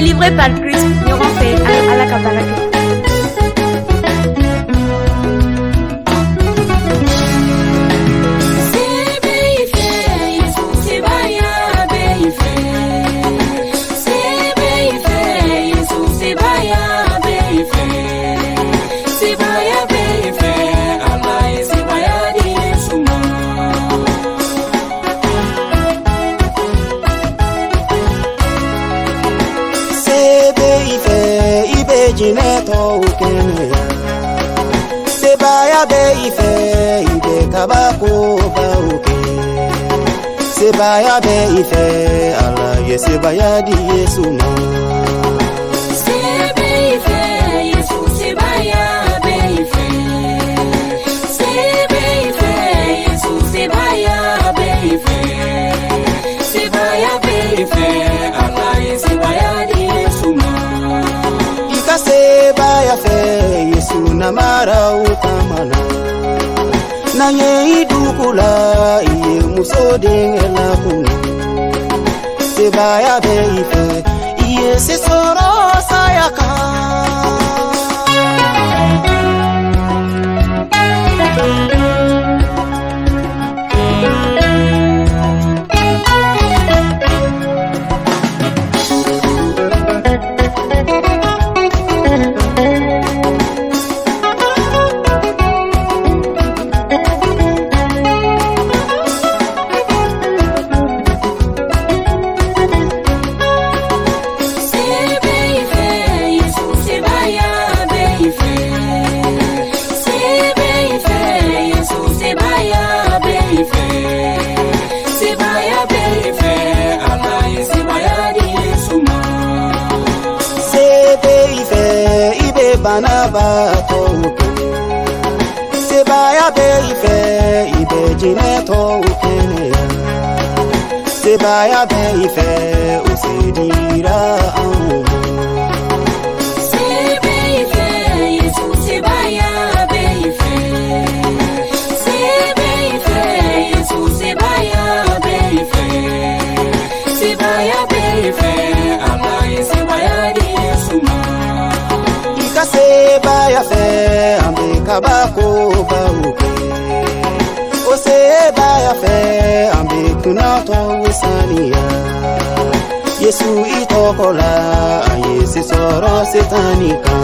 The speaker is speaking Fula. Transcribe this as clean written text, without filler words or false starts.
délivré par le Christ, n'auront fait à la Kabbalah. Jineto ukene Sebaya be ife ibe kabako ba uke Sebaya be ife ala ye sebaya di Yesu ma Sebe ife Yesu sebaya be ife Sebe ife Yesu sebaya be ife Sebaya be ife ala ye sebaya di Yesu ma Sebaya fe Yesu na mara utamana na ye idukula iye musodenge la kunu Sebaya be ife iye se soro sayaka Banaba toke Sebaya be ife ibe jineto ukene Sebaya be ife usidira amu Sebe ife Yesu sebaya be ife Sebe ife Yesu sebaya be ife Sebaya be ife ala sebaya di Yesu ma Sebaya fe ambe kabako ba uke O sebaya fe ambe kunato wisania Yesu itokola ayesi soro setanika